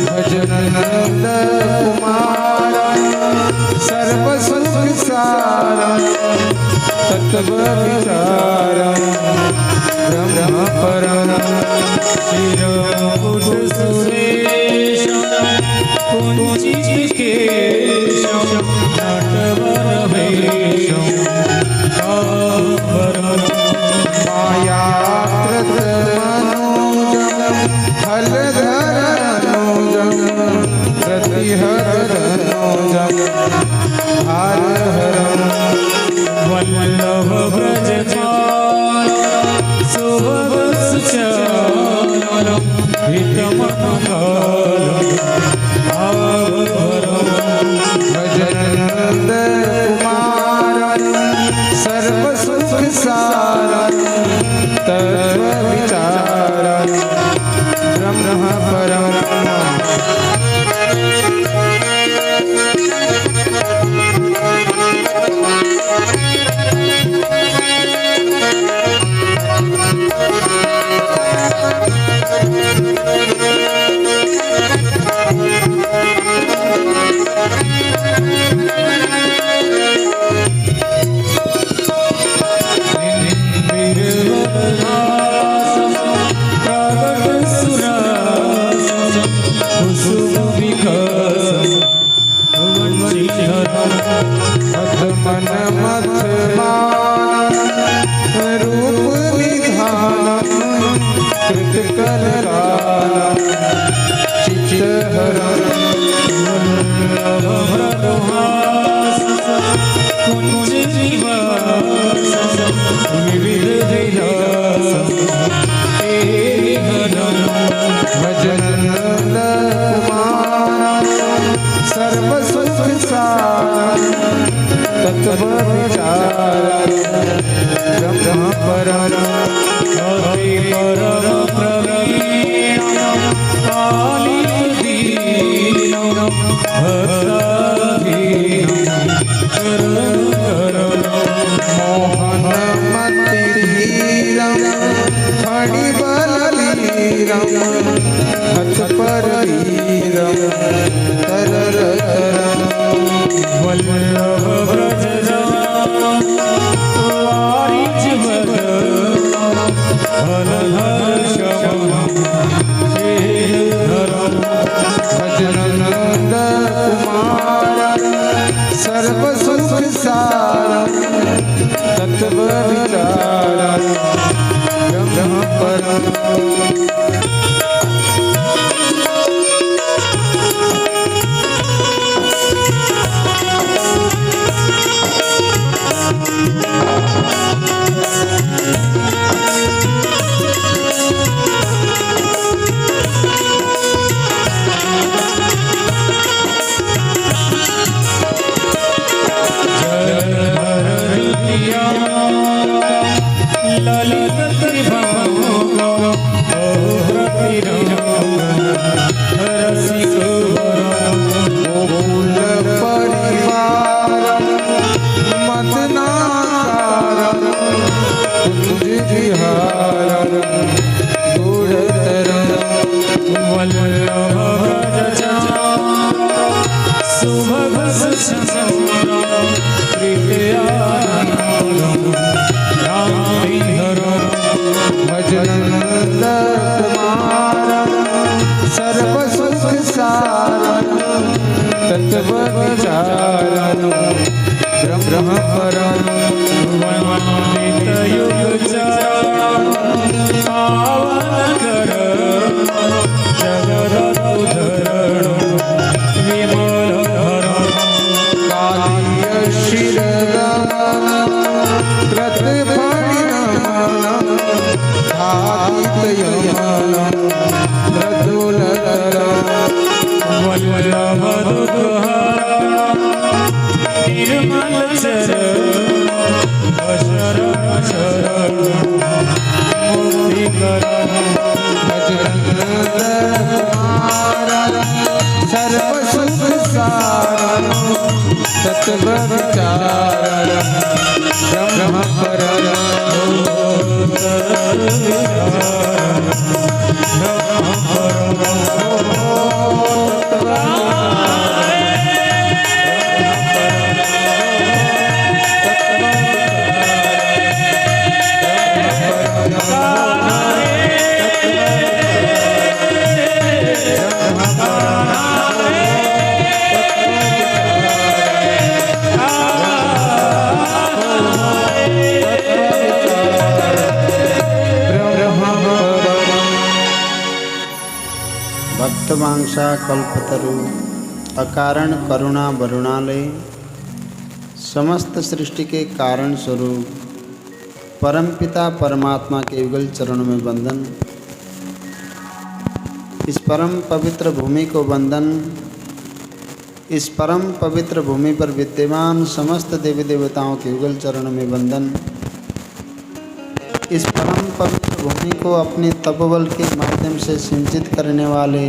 भजनंद कुमार सर्व सुख सारा तत्व विचार ब्रह्म परम चिरकुट सुरेश कुंचित केशव नटवर भेषम मायाकृत मनोजम फलधरनोजम प्रतिहरनोजम हरहरम वल्लभ व्रजपाल शुभवत्सचारम हितमनोहरम भजनंद कुमार सर्व सुख सारा तत्व विचार ब्रह्म परम मन मत मान रूप विधान कृत कलकाल चित्त हरण कुंज निवास विविध भजनंद कुमार सर्व सुख सारा तत्व विचार ब्रह्म परम परम प्रवीण कालिक दीन भक्ताधीन मोहन मति धीरम फणिबल लीरम हथ पर वीरम तरर वल्लभ व्रजराम वारिज वदन फलहर्षम श्रीधरम भजनंद कुमार सर्व सुख सारा तत्व विचार ब्रह्म परम ललित रसिक गोकुल परिवार मदनाकार कुंज विहार गुणतर वल्लभ सुभग भजनंद कुमार सर्व सुख सारा तत्व विचार ब्रह्म परम वंदित युग पावन कर जगत उद्धरण विमल धरण कालिय शिरगमन प्रतिफणि नमन धातित यमन प्रदुलतर वल्लभ निर्मल चरण शरण शरण मुक्ति करण भजनंद कुमार सर्व सुख सारा तत्व विचार ब्रह्म परम भक्तवांशा कल्पतरु अकारण करुणा वरुणालय समस्त सृष्टि के कारण स्वरूप परमपिता परमात्मा के युगल चरणों में वंदन। इस परम पवित्र भूमि को वंदन। इस परम पवित्र भूमि पर विद्यमान समस्त देवी देवताओं के युगल चरणों में वंदन। इस परम पवित्र भूमि को अपने तपोबल के माध्यम से सिंचित करने वाले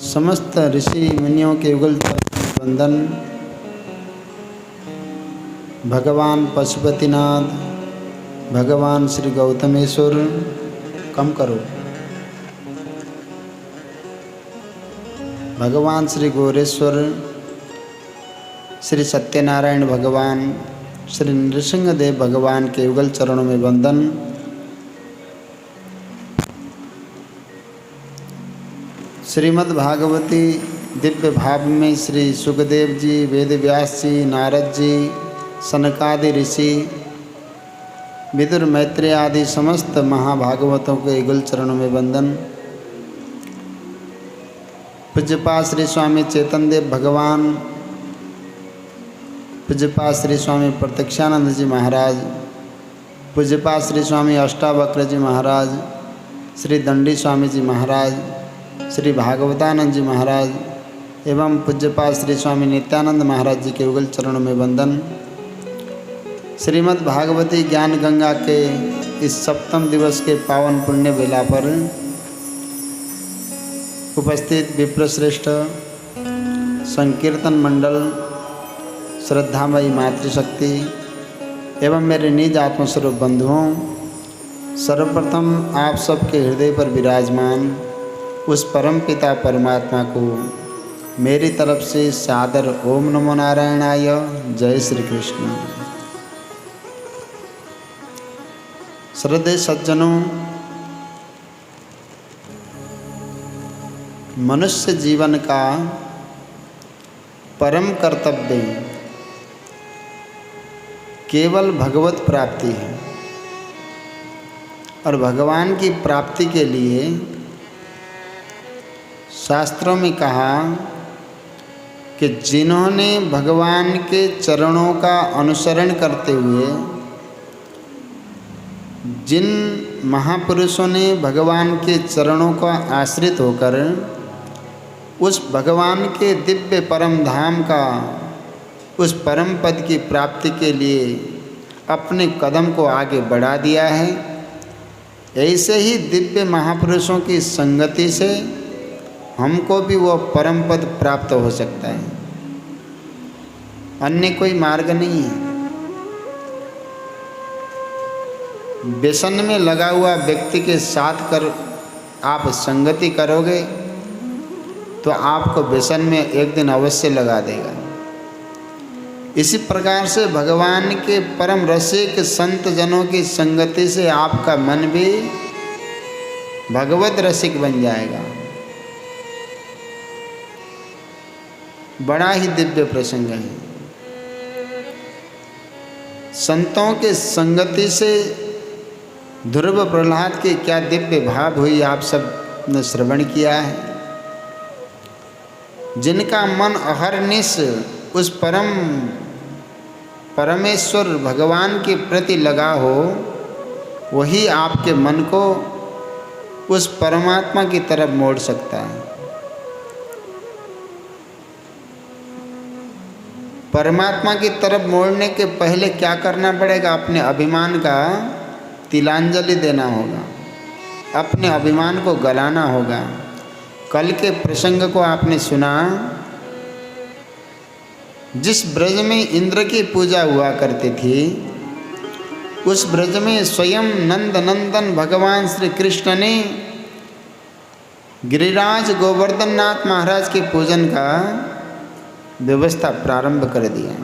समस्त ऋषि मुनियों के युगल चरणों में वंदन। भगवान पशुपतिनाथ, भगवान श्री गौतमेश्वर, कम करो, भगवान श्री गौरेश्वर, श्री सत्यनारायण भगवान, श्री नृसिंहदेव भगवान के युगल चरणों में वंदन। श्रीमद् भागवती दिव्य भाव में श्री सुखदेव जी, वेद व्यास जी, नारद जी, सनकादि ऋषि, विदुर मैत्रेय आदि समस्त महाभागवतों के युगल चरणों में वंदन। पूज्यपाद श्री स्वामी चैतन्य देव भगवान, पूज्यपाद श्री स्वामी प्रत्यक्षानंद जी महाराज, पूज्यपाद श्री स्वामी अष्टावक्र जी महाराज, श्री दंडी स्वामी जी महाराज, श्री भागवतानंद जी महाराज एवं पूज्यपाद श्री स्वामी नित्यानंद महाराज जी के युगल चरणों में वंदन। श्रीमद् भागवती ज्ञान गंगा के इस सप्तम दिवस के पावन पुण्य बेला पर उपस्थित विप्रश्रेष्ठ संकीर्तन मंडल, श्रद्धामयी मातृशक्ति एवं मेरे निज आत्मस्वरूप बंधुओं, सर्वप्रथम आप सबके हृदय पर विराजमान उस परम पिता परमात्मा को मेरी तरफ से सादर ओम नमो नारायणाय। जय श्री कृष्ण। श्रद्धेय सज्जनों, मनुष्य जीवन का परम कर्तव्य केवल भगवत प्राप्ति है और भगवान की प्राप्ति के लिए शास्त्रों में कहा कि जिन्होंने भगवान के चरणों का अनुसरण करते हुए, जिन महापुरुषों ने भगवान के चरणों का आश्रित होकर उस भगवान के दिव्य परम धाम का, उस परम पद की प्राप्ति के लिए अपने कदम को आगे बढ़ा दिया है, ऐसे ही दिव्य महापुरुषों की संगति से हमको भी वो परम पद प्राप्त हो सकता है। अन्य कोई मार्ग नहीं है। व्यसन में लगा हुआ व्यक्ति के साथ कर आप संगति करोगे तो आपको व्यसन में एक दिन अवश्य लगा देगा। इसी प्रकार से भगवान के परम रसिक संत जनों की संगति से आपका मन भी भगवत रसिक बन जाएगा। बड़ा ही दिव्य प्रसंग है। संतों के संगति से ध्रुव प्रहलाद के क्या दिव्य भाव हुई, आप सब ने श्रवण किया है। जिनका मन अहरनिश उस परमेश्वर भगवान के प्रति लगा हो, वही आपके मन को उस परमात्मा की तरफ मोड़ सकता है। परमात्मा की तरफ मोड़ने के पहले क्या करना पड़ेगा? अपने अभिमान का तिलांजलि देना होगा, अपने अभिमान को गलाना होगा। कल के प्रसंग को आपने सुना, जिस ब्रज में इंद्र की पूजा हुआ करती थी, उस ब्रज में स्वयं नंद नंदन भगवान श्री कृष्ण ने गिरिराज गोवर्धन नाथ महाराज के पूजन का व्यवस्था प्रारंभ कर दिया।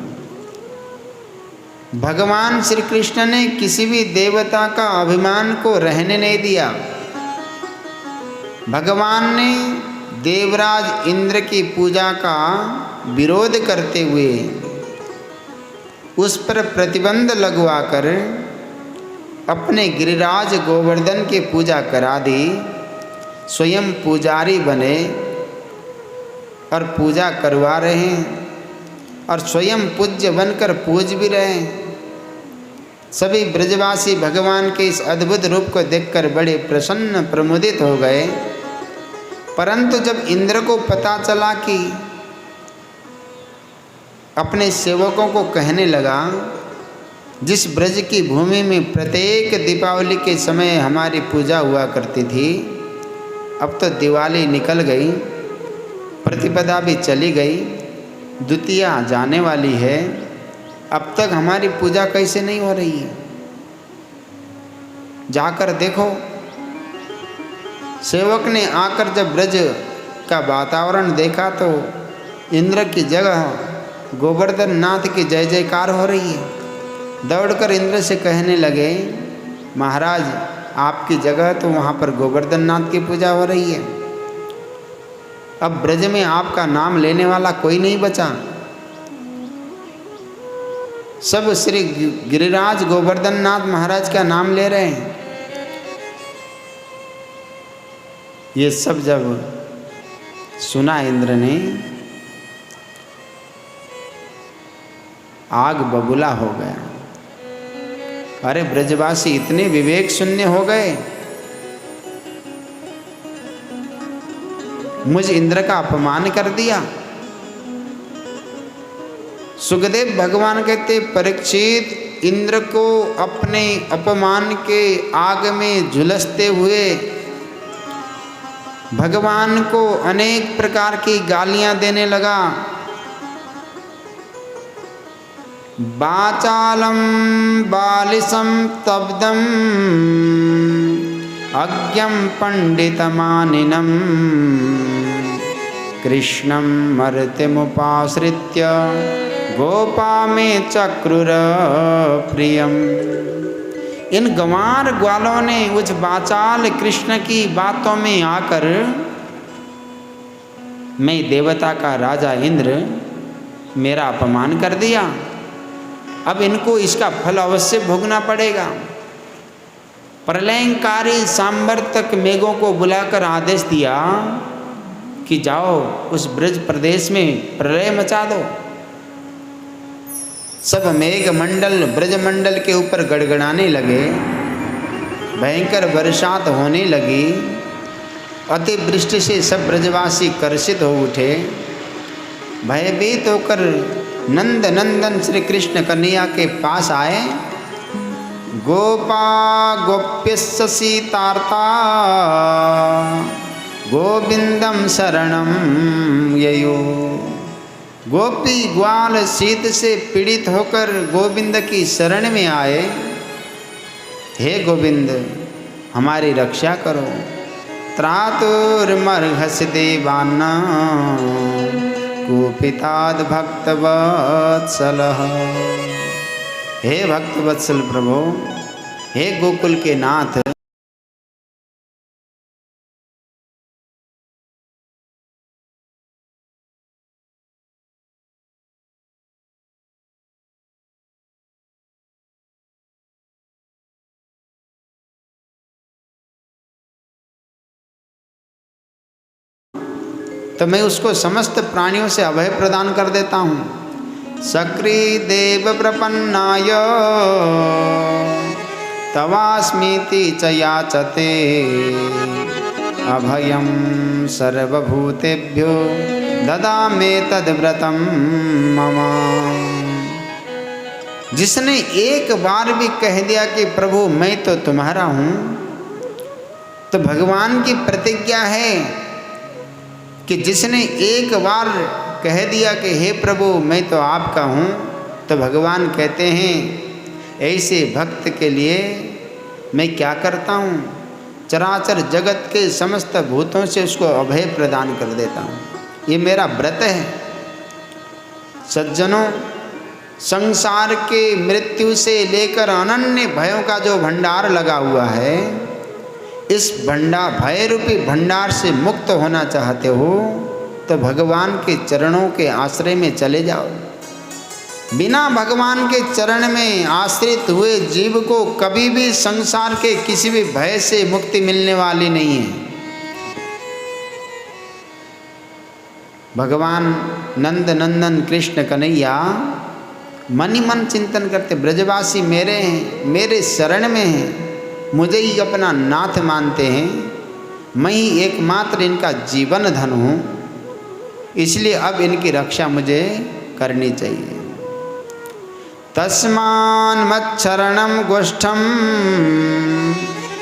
भगवान श्री कृष्ण ने किसी भी देवता का अभिमान को रहने नहीं दिया। भगवान ने देवराज इंद्र की पूजा का विरोध करते हुए उस पर प्रतिबंध लगवाकर अपने गिरिराज गोवर्धन की पूजा करा दी, स्वयं पुजारी बने और पूजा करवा रहे हैं और स्वयं पूज्य बनकर पूज भी रहे हैं। सभी ब्रजवासी भगवान के इस अद्भुत रूप को देखकर बड़े प्रसन्न प्रमुदित हो गए। परंतु जब इंद्र को पता चला कि अपने सेवकों को कहने लगा, जिस ब्रज की भूमि में प्रत्येक दीपावली के समय हमारी पूजा हुआ करती थी, अब तो दिवाली निकल गई, प्रतिपदा भी चली गई, द्वितीया जाने वाली है, अब तक हमारी पूजा कैसे नहीं हो रही है? जाकर देखो। सेवक ने आकर जब ब्रज का वातावरण देखा तो इंद्र की जगह गोवर्धन नाथ की जय जयकार हो रही है। दौड़कर इंद्र से कहने लगे, महाराज आपकी जगह तो वहाँ पर गोवर्धन नाथ की पूजा हो रही है, अब ब्रज में आपका नाम लेने वाला कोई नहीं बचा। सब श्री गिरिराज गोवर्धन नाथ महाराज का नाम ले रहे हैं। ये सब जब सुना इंद्र ने, आग बबूला हो गया। अरे ब्रजवासी इतने विवेक शून्य हो गए, मुझ इंद्र का अपमान कर दिया। सुखदेव भगवान कहते, परीक्षित इंद्र को अपने अपमान के आग में झुलसते हुए भगवान को अनेक प्रकार की गालियां देने लगा। बाचालम बालिसम तब्दम अज्ञम पंडितमानिनम कृष्णं मर्त्यमुपाश्रित्य गोपा में चक्रुर प्रियम। इन गंवार ग्वालों ने उस बाचाल कृष्ण की बातों में आकर मैं देवता का राजा इंद्र मेरा अपमान कर दिया, अब इनको इसका फल अवश्य भोगना पड़ेगा। प्रलयंकारी सांवर्तक मेघों को बुलाकर आदेश दिया कि जाओ उस ब्रज प्रदेश में प्रलय मचा दो। सब मेघ मंडल ब्रज मंडल के ऊपर गड़गड़ाने लगे, भयंकर बरसात होने लगी, अतिवृष्टि से सब ब्रजवासी कर्षित हो उठे। भयभीत होकर नंद नंदन श्री कृष्ण कन्हैया के पास आए। गोपा गोप्यस्य सीतार्ता गोविंदम शरणम ययो। गोपी ग्वाल शीत से पीड़ित होकर गोविंद की शरण में आए। हे गोविंद हमारी रक्षा करो। त्रातुर्मर्हस्य देवाना कुपिताद भक्तवत्सलः। हे भक्तवत्सल प्रभु, हे गोकुल के नाथ, तो मैं उसको समस्त प्राणियों से अभय प्रदान कर देता हूँ। सक्री देव प्रपन्नाय तवास्मीति च याचते अभयम सर्वभूतेभ्यो ददामे तद्व्रतम मम। जिसने एक बार भी कह दिया कि प्रभु मैं तो तुम्हारा हूँ, तो भगवान की प्रतिज्ञा है कि जिसने एक बार कह दिया कि हे प्रभु मैं तो आपका हूँ, तो भगवान कहते हैं ऐसे भक्त के लिए मैं क्या करता हूँ, चराचर जगत के समस्त भूतों से उसको अभय प्रदान कर देता हूँ। ये मेरा व्रत है। सज्जनों, संसार के मृत्यु से लेकर अनन्य भयों का जो भंडार लगा हुआ है, इस भय रूपी भंडार से मुक्त होना चाहते हो तो भगवान के चरणों के आश्रय में चले जाओ। बिना भगवान के चरण में आश्रित हुए जीव को कभी भी संसार के किसी भी भय से मुक्ति मिलने वाली नहीं है। भगवान नंद नंदन कृष्ण कन्हैया मन ही मन चिंतन करते, ब्रजवासी मेरे हैं, मेरे शरण में हैं, मुझे ही अपना नाथ मानते हैं, मैं ही एकमात्र इनका जीवन धन हूँ, इसलिए अब इनकी रक्षा मुझे करनी चाहिए। तस्मान् मच्छरणं गोष्ठं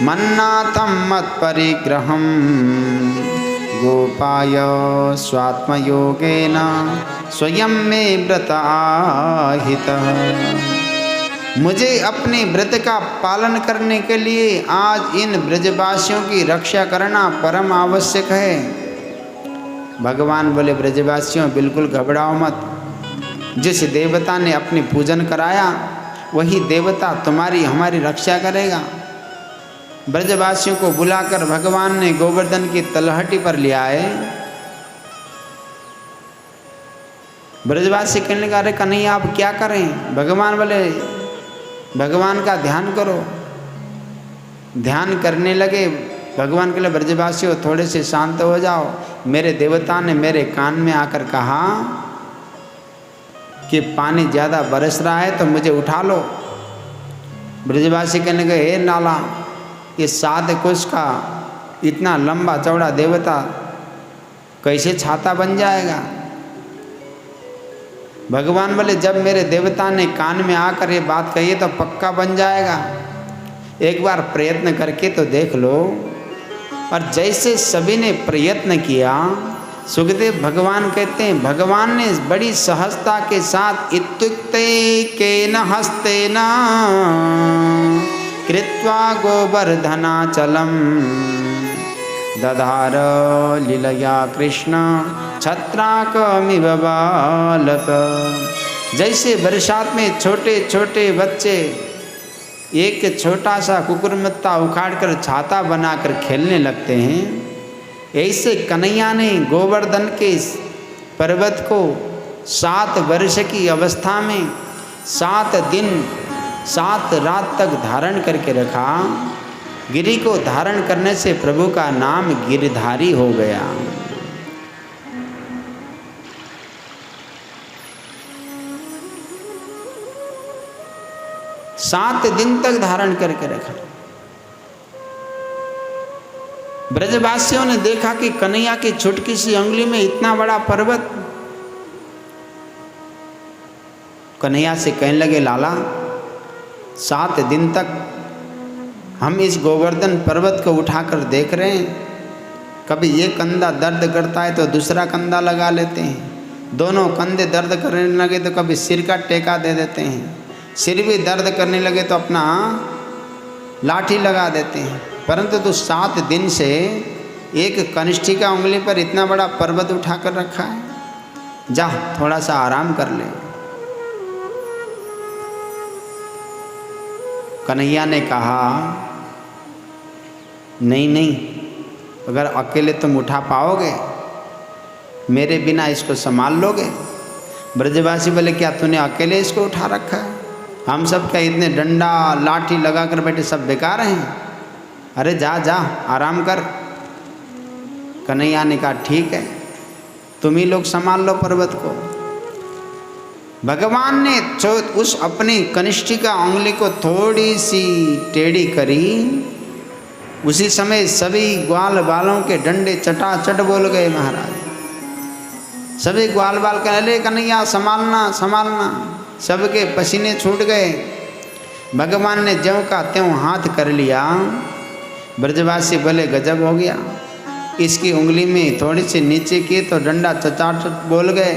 मन्नाथं मत्परिग्रहं गोपाय स्वात्मयोगेन स्वयं मे व्रत आहितः। मुझे अपने व्रत का पालन करने के लिए आज इन ब्रजवासियों की रक्षा करना परम आवश्यक है। भगवान बोले, ब्रजवासियों बिल्कुल घबराओ मत, जिस देवता ने अपनी पूजन कराया वही देवता तुम्हारी हमारी रक्षा करेगा। ब्रजवासियों को बुलाकर भगवान ने गोवर्धन की तलहटी पर ले आए। ब्रजवासी कहने लगा, अरे कन्हैया आप क्या करें? भगवान बोले, भगवान का ध्यान करो। ध्यान करने लगे। भगवान के लिए, ब्रजवासियों थोड़े से शांत हो जाओ, मेरे देवता ने मेरे कान में आकर कहा कि पानी ज़्यादा बरस रहा है तो मुझे उठा लो। ब्रजवासी कहने लगे, हे नाला, ये 7 कोस का इतना लंबा चौड़ा देवता कैसे छाता बन जाएगा? भगवान बोले, जब मेरे देवता ने कान में आकर ये बात कही है तो पक्का बन जाएगा, एक बार प्रयत्न करके तो देख लो। और जैसे सभी ने प्रयत्न किया, सुखदेव भगवान कहते हैं, भगवान ने बड़ी सहजता के साथ इत्युक्ते केन हस्तेन कृत्वा गोवर्धनाचलं दधार लीलया कृष्ण छत्राकमिव बालक। जैसे बरसात में छोटे छोटे बच्चे एक छोटा सा कुकुरमुत्ता उखाड़कर छाता बनाकर खेलने लगते हैं, ऐसे कन्हैया ने गोवर्धन के पर्वत को 7 वर्ष की अवस्था में 7 दिन 7 रात तक धारण करके रखा। गिरि को धारण करने से प्रभु का नाम गिरधारी हो गया। सात दिन तक धारण करके रखा। ब्रजवासियों ने देखा कि कन्हैया की छुटकी सी अंगुली में इतना बड़ा पर्वत। कन्हैया से कहने लगे, लाला 7 दिन तक हम इस गोवर्धन पर्वत को उठाकर देख रहे हैं, कभी ये कंधा दर्द करता है तो दूसरा कंधा लगा लेते हैं, दोनों कंधे दर्द करने लगे तो कभी सिर का टेका दे देते हैं, सिर भी दर्द करने लगे तो अपना लाठी लगा देते हैं, परंतु तो 7 दिन से एक कनिष्ठिका उंगली पर इतना बड़ा पर्वत उठाकर रखा है, जा थोड़ा सा आराम कर ले। कन्हैया ने कहा, नहीं नहीं, अगर अकेले तुम उठा पाओगे, मेरे बिना इसको संभाल लोगे? ब्रजवासी बोले, क्या तूने अकेले इसको उठा रखा है? हम सब क्या इतने डंडा लाठी लगा कर बैठे सब बेकार हैं? अरे जा जा आराम कर। कन्हैया ने कहा, ठीक है, तुम ही लोग संभाल लो पर्वत को। भगवान ने उस अपनी कनिष्ठिका उंगली को थोड़ी सी टेढ़ी करी, उसी समय सभी ग्वाल बालों के डंडे चटाचट बोल गए महाराज। सभी ग्वाल बाल कह रहे, कन्हैया संभालना संभालना। सबके पसीने छूट गए। भगवान ने ज्यों का त्यों हाथ कर लिया। ब्रजवासी बोले, गजब हो गया, इसकी उंगली में थोड़ी सी नीचे की तो डंडा चटाचट बोल गए,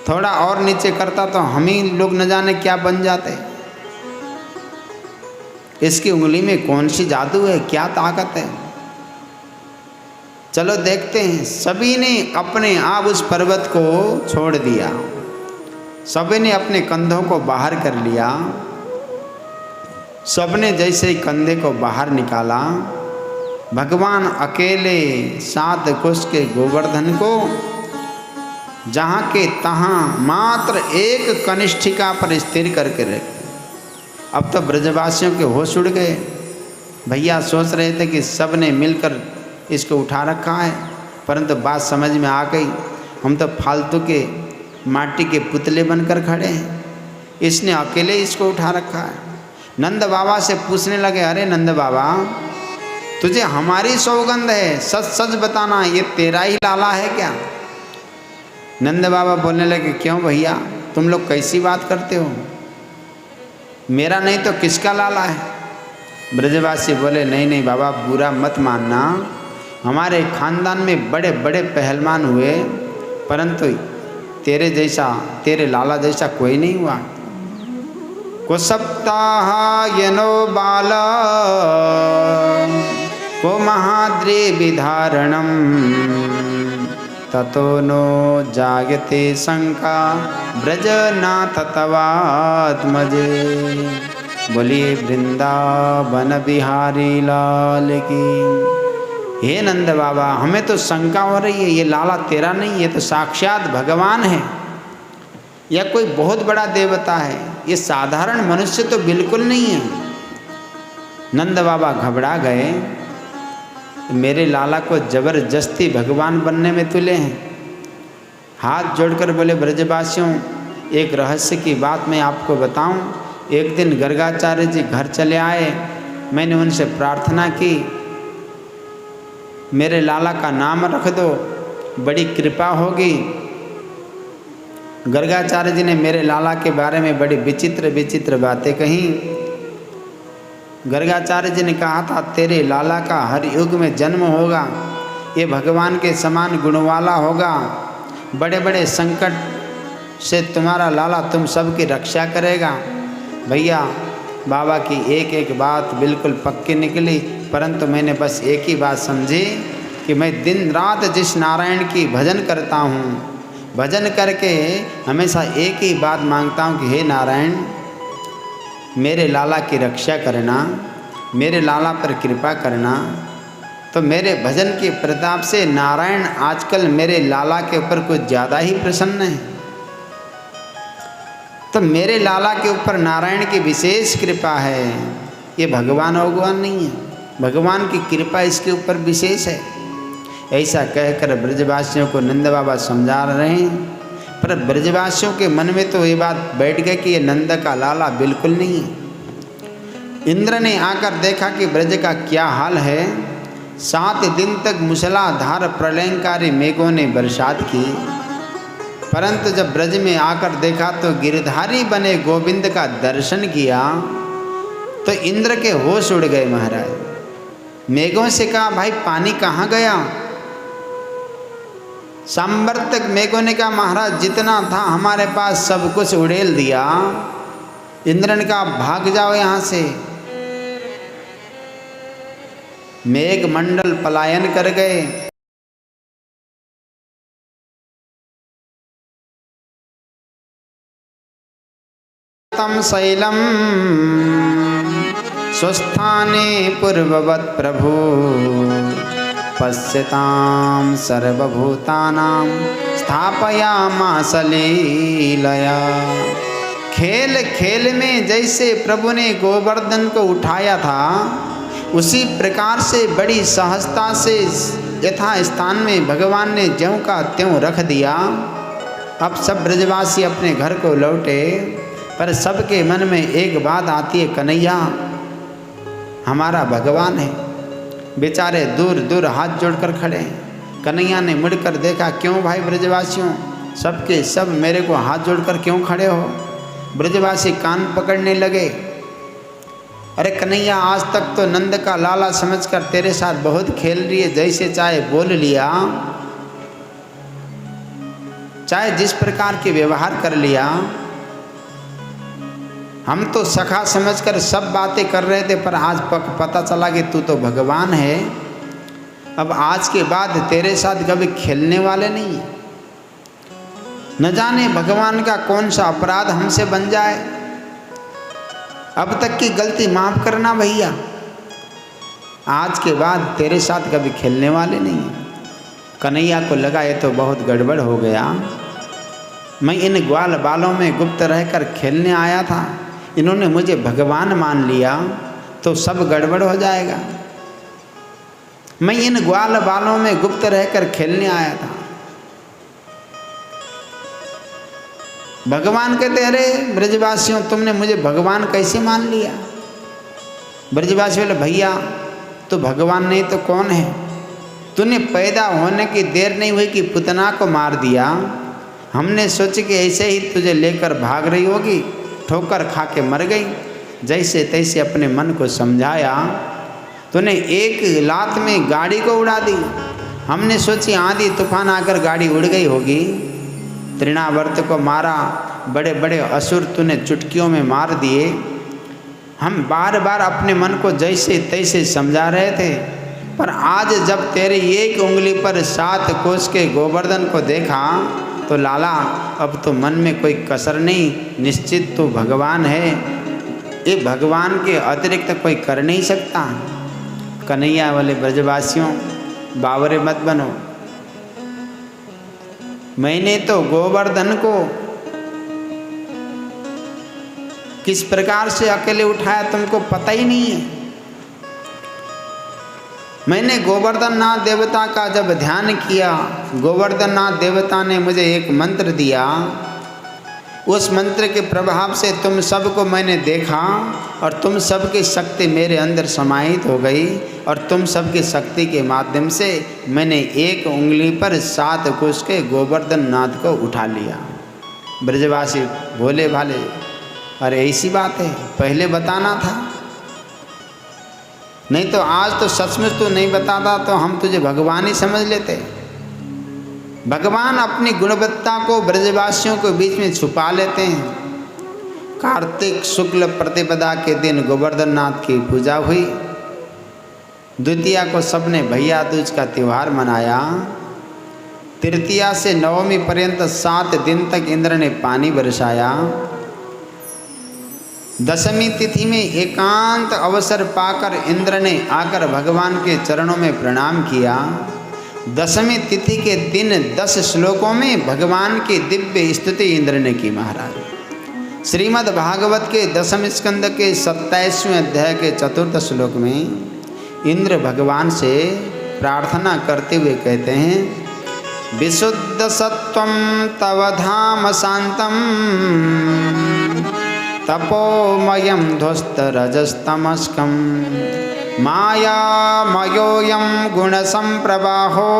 थोड़ा और नीचे करता तो हम ही लोग न जाने क्या बन जाते। इसकी उंगली में कौन सी जादू है, क्या ताकत है? चलो देखते हैं। सभी ने अपने आप उस पर्वत को छोड़ दिया, सभी ने अपने कंधों को बाहर कर लिया। सबने जैसे ही कंधे को बाहर निकाला, भगवान अकेले 7 कोस के गोवर्धन को जहाँ के तहाँ मात्र एक कनिष्ठिका पर स्थिर करके रखे। अब तो ब्रजवासियों के होश उड़ गए। भैया सोच रहे थे कि सब ने मिलकर इसको उठा रखा है, परंतु बात समझ में आ गई, हम तो फालतू के माटी के पुतले बनकर खड़े हैं, इसने अकेले इसको उठा रखा है। नंद बाबा से पूछने लगे, अरे नंद बाबा, तुझे हमारी सौगंध है, सच सच बताना, ये तेरा ही लाला है क्या? नंद बाबा बोलने लगे, क्यों भैया, तुम लोग कैसी बात करते हो, मेरा नहीं तो किसका लाला है? ब्रजवासी बोले, नहीं नहीं बाबा, बुरा मत मानना, हमारे खानदान में बड़े बड़े पहलवान हुए, परंतु तेरे जैसा, तेरे लाला जैसा कोई नहीं हुआ। को सप्ताह यनो बाला को महाद्री विधारणम ततो नो जागते शंका ब्रजनाथ तवात्मजे। बोलिए वृंदावन बिहारी लाल की। हे नंद बाबा, हमें तो शंका हो रही है, ये लाला तेरा नहीं, ये तो साक्षात भगवान है, या कोई बहुत बड़ा देवता है, ये साधारण मनुष्य तो बिल्कुल नहीं है। नंद बाबा घबरा गए, मेरे लाला को जबरदस्ती भगवान बनने में तुले हैं। हाथ जोड़कर बोले, ब्रजवासियों, एक रहस्य की बात मैं आपको बताऊं। एक दिन गर्गाचार्य जी घर चले आए, मैंने उनसे प्रार्थना की, मेरे लाला का नाम रख दो, बड़ी कृपा होगी। गर्गाचार्य जी ने मेरे लाला के बारे में बड़ी विचित्र विचित्र बातें कही। गर्गाचार्य जी ने कहा था, तेरे लाला का हर युग में जन्म होगा, ये भगवान के समान गुणवाला होगा, बड़े बड़े संकट से तुम्हारा लाला तुम सबकी रक्षा करेगा। भैया, बाबा की एक एक बात बिल्कुल पक्की निकली, परंतु मैंने बस एक ही बात समझी कि मैं दिन रात जिस नारायण की भजन करता हूँ, भजन करके हमेशा एक ही बात मांगता हूँ कि हे नारायण, मेरे लाला की रक्षा करना, मेरे लाला पर कृपा करना। तो मेरे भजन के प्रताप से नारायण आजकल मेरे लाला के ऊपर कुछ ज़्यादा ही प्रसन्न है। तो मेरे लाला के ऊपर नारायण की विशेष कृपा है, ये भगवान भगवान नहीं है, भगवान की कृपा इसके ऊपर विशेष है। ऐसा कहकर ब्रजवासियों को नंद बाबा समझा रहे हैं, पर ब्रजवासियों के मन में तो ये बात बैठ गई कि ये नंद का लाला बिल्कुल नहीं है। इंद्र ने आकर देखा कि ब्रज का क्या हाल है। 7 दिन तक मूसलाधार प्रलयंकारी मेघों ने बरसात की, परंतु जब ब्रज में आकर देखा तो गिरधारी बने गोविंद का दर्शन किया तो इंद्र के होश उड़ गए। महाराज मेघों से कहा, भाई पानी कहाँ गया? संवर्तक मेघों ने कहा, महाराज जितना था हमारे पास सब कुछ उड़ेल दिया। इंद्र ने कहा, भाग जाओ यहाँ से। मेघ मंडल पलायन कर गए। तम शैलम स्वस्थाने पूर्ववत् प्रभु पश्यताम सर्वभूतानां स्थापयामास लीलया। खेल खेल में जैसे प्रभु ने गोवर्धन को उठाया था, उसी प्रकार से बड़ी सहजता से यथा स्थान में भगवान ने ज्यों का त्यों रख दिया। अब सब ब्रजवासी अपने घर को लौटे, पर सबके मन में एक बात आती है, कन्हैया हमारा भगवान है। बेचारे दूर दूर हाथ जोड़कर खड़े हैं। कन्हैया ने मुड़कर देखा, क्यों भाई ब्रजवासियों, सबके सब मेरे को हाथ जोड़कर क्यों खड़े हो? ब्रजवासी कान पकड़ने लगे। अरे कन्हैया, आज तक तो नंद का लाला समझकर तेरे साथ बहुत खेल रही है, जैसे चाहे बोल लिया, चाहे जिस प्रकार के व्यवहार कर लिया। हम तो सखा समझकर सब बातें कर रहे थे, पर आज पता चला कि तू तो भगवान है। अब आज के बाद तेरे साथ कभी खेलने वाले नहीं। न जाने भगवान का कौन सा अपराध हमसे बन जाए। अब तक की गलती माफ करना भैया, आज के बाद तेरे साथ कभी खेलने वाले नहीं। कन्हैया को लगा ये तो बहुत गड़बड़ हो गया। मैं इन ग्वाल बालों में गुप्त रहकर खेलने आया था, इन्होंने मुझे भगवान मान लिया तो सब गड़बड़ हो जाएगा। मैं इन ग्वाल बालों में गुप्त रहकर खेलने आया था। भगवान कहते, अरे ब्रजवासियों, तुमने मुझे भगवान कैसे मान लिया? ब्रजवासी बोले, भैया तो भगवान नहीं तो कौन है? तूने पैदा होने की देर नहीं हुई कि पुतना को मार दिया। हमने सोचा कि ऐसे ही तुझे लेकर भाग रही होगी, ठोकर खा के मर गई। जैसे तैसे अपने मन को समझाया, तूने एक लात में गाड़ी को उड़ा दी। हमने सोची आंधी तूफान आकर गाड़ी उड़ गई होगी। तृणावर्त को मारा, बड़े बड़े असुर तूने चुटकियों में मार दिए। हम बार बार अपने मन को जैसे तैसे समझा रहे थे, पर आज जब तेरी एक उंगली पर 7 कोस के गोवर्धन को देखा तो लाला, अब तो मन में कोई कसर नहीं, निश्चित तो भगवान है। ये भगवान के अतिरिक्त कोई कर नहीं सकता। कन्हैया वाले ब्रजवासियों, बावरे मत बनो। मैंने तो गोवर्धन को किस प्रकार से अकेले उठाया तुमको पता ही नहीं है। मैंने गोवर्धन नाथ देवता का जब ध्यान किया, गोवर्धन नाथ देवता ने मुझे एक मंत्र दिया। उस मंत्र के प्रभाव से तुम सबको मैंने देखा और तुम सबकी शक्ति मेरे अंदर समाहित हो गई और तुम सबकी शक्ति के माध्यम से मैंने एक उंगली पर 7 कोस के गोवर्धन नाथ को उठा लिया। ब्रजवासी भोले भाले, अरे ऐसी बात है, पहले बताना था, नहीं तो आज तो सचमुच तू नहीं बताता तो हम तुझे भगवान ही समझ लेते। भगवान अपनी गुणवत्ता को ब्रजवासियों के बीच में छुपा लेते हैं। कार्तिक शुक्ल प्रतिपदा के दिन गोवर्धन नाथ की पूजा हुई। द्वितीया को सबने भैया दूज का त्यौहार मनाया। तृतीया से नवमी पर्यंत 7 दिन तक इंद्र ने पानी बरसाया। दशमी तिथि में एकांत अवसर पाकर इंद्र ने आकर भगवान के चरणों में प्रणाम किया। दशमी तिथि के दिन 10 श्लोकों में भगवान की दिव्य स्तुति इंद्र ने की। महाराज श्रीमद् भागवत के 10वें स्कंद के 27वें अध्याय के 4th श्लोक में इंद्र भगवान से प्रार्थना करते हुए कहते हैं, विशुद्ध सत्वं तव धाम शांतम तपोमयं ध्वस्त रजस्तमस्कं मायामयोऽयं गुणसंप्रवाहो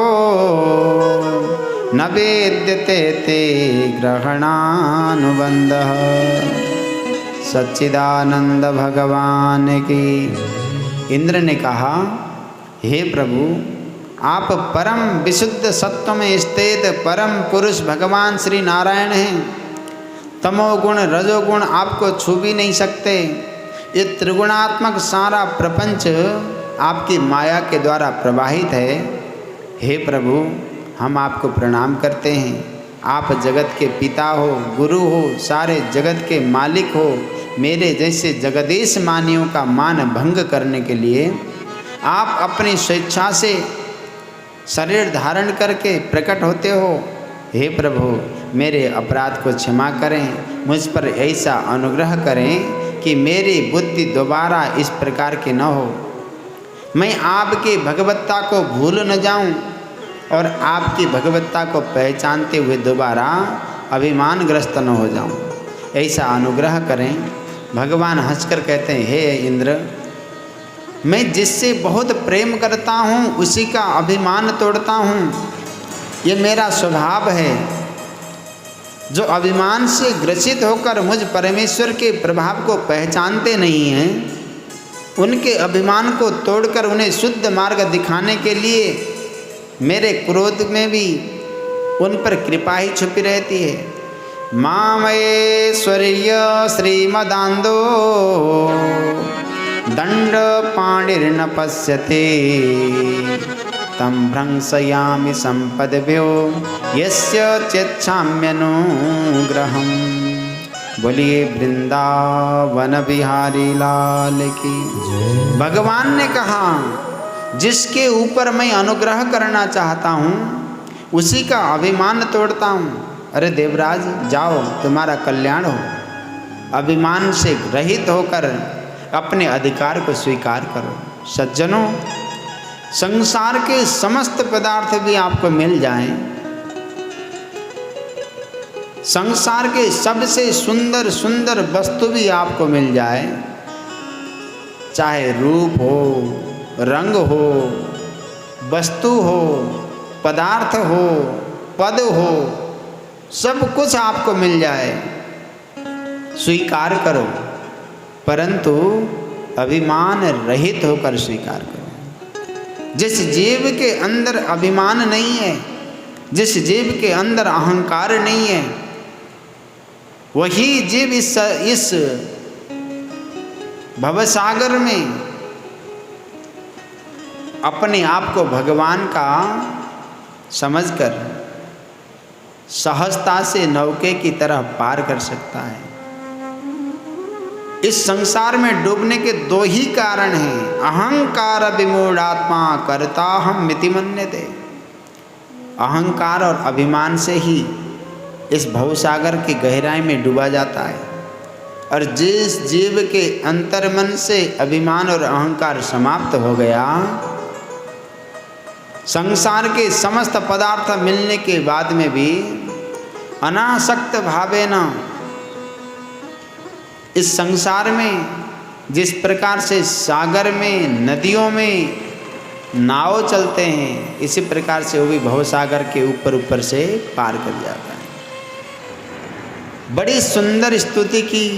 न वेद्यते ते ग्रहणानुबंधः। सच्चिदानंद भगवान की। इंद्र ने कहा, हे प्रभु, आप परम विशुद्ध सत्व में स्थित परम पुरुष भगवान श्री नारायण हैं। तमोगुण रजोगुण आपको छू भी नहीं सकते। ये त्रिगुणात्मक सारा प्रपंच आपकी माया के द्वारा प्रवाहित है। हे प्रभु, हम आपको प्रणाम करते हैं। आप जगत के पिता हो, गुरु हो, सारे जगत के मालिक हो। मेरे जैसे जगदीश मानियों का मान भंग करने के लिए आप अपनी स्वेच्छा से शरीर धारण करके प्रकट होते हो। हे प्रभु, मेरे अपराध को क्षमा करें, मुझ पर ऐसा अनुग्रह करें कि मेरी बुद्धि दोबारा इस प्रकार की न हो। मैं आपकी भगवत्ता को भूल न जाऊं और आपकी भगवत्ता को पहचानते हुए दोबारा अभिमानग्रस्त न हो जाऊं। ऐसा अनुग्रह करें। भगवान हंसकर कहते हैं, हे इंद्र, मैं जिससे बहुत प्रेम करता हूँ उसी का अभिमान तोड़ता हूँ। ये मेरा स्वभाव है। जो अभिमान से ग्रसित होकर मुझ परमेश्वर के प्रभाव को पहचानते नहीं हैं, उनके अभिमान को तोड़कर उन्हें शुद्ध मार्ग दिखाने के लिए मेरे क्रोध में भी उन पर कृपा ही छुपी रहती है। मामैश्वर्य श्रीमदांदो दंड पाणिर्न पश्यते तम भ्रंशयामि संपदभ्यो यस्य चेच्छाम्यनुग्रहम्। बोलिए वृंदावन बिहारी लाल की। भगवान ने कहा, जिसके ऊपर मैं अनुग्रह करना चाहता हूँ उसी का अभिमान तोड़ता हूँ। अरे देवराज, जाओ, तुम्हारा कल्याण हो। अभिमान से रहित होकर अपने अधिकार को स्वीकार करो। सज्जनों, संसार के समस्त पदार्थ भी आपको मिल जाएं, संसार के सबसे सुंदर सुंदर वस्तु भी आपको मिल जाए, चाहे रूप हो, रंग हो, वस्तु हो, पदार्थ हो, पद हो, सब कुछ आपको मिल जाए, स्वीकार करो, परंतु अभिमान रहित होकर स्वीकार करो। जिस जीव के अंदर अभिमान नहीं है, जिस जीव के अंदर अहंकार नहीं है, वही जीव इस भवसागर में अपने आप को भगवान का समझकर सहजता से नौके की तरह पार कर सकता है। इस संसार में डूबने के दो ही कारण हैं, अहंकार विमूढ़ात्मा कर्ता हम मिति मन्यते। अहंकार और अभिमान से ही इस भवसागर की गहराई में डूबा जाता है, और जिस जीव के अंतर्मन से अभिमान और अहंकार समाप्त हो गया, संसार के समस्त पदार्थ मिलने के बाद में भी अनासक्त भावेन इस संसार में जिस प्रकार से सागर में, नदियों में नाव चलते हैं, इसी प्रकार से वो भी भवसागर के ऊपर ऊपर से पार कर जाता है। बड़ी सुंदर स्तुति की।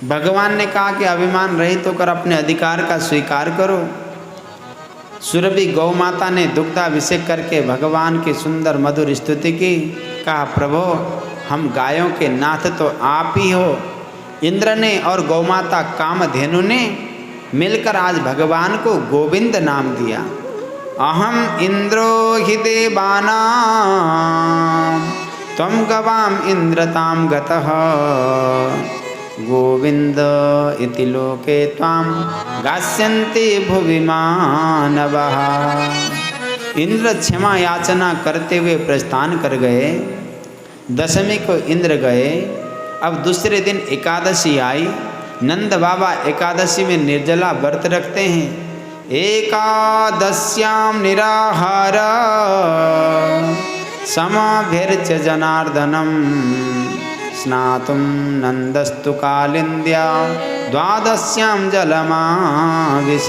भगवान ने कहा कि अभिमान रहित होकर अपने अधिकार का स्वीकार करो। सुरभि गौ माता ने दुग्धाभिषेक करके भगवान की सुंदर मधुर स्तुति की। कहा, प्रभु हम गायों के नाथ तो आप ही हो। इंद्र ने और गौ माता कामधेनु ने मिलकर आज भगवान को गोविंद नाम दिया। अहम इंद्रो हि देवानां त्वं गवाम इंद्रताम गतः गोविंद इति लोके त्वां गास्यन्ति भुवि मानवः। इंद्र क्षमा याचना करते हुए प्रस्थान कर गए। दशमी को इंद्र गए। अब दूसरे दिन एकादशी आई। नंद बाबा एकादशी में निर्जला व्रत रखते हैं। एकादश्याम निराहार समाभिर्च जनार्दनम स्नातुम नंदस्तु कालिंद्या द्वादश्याम जलमाविश।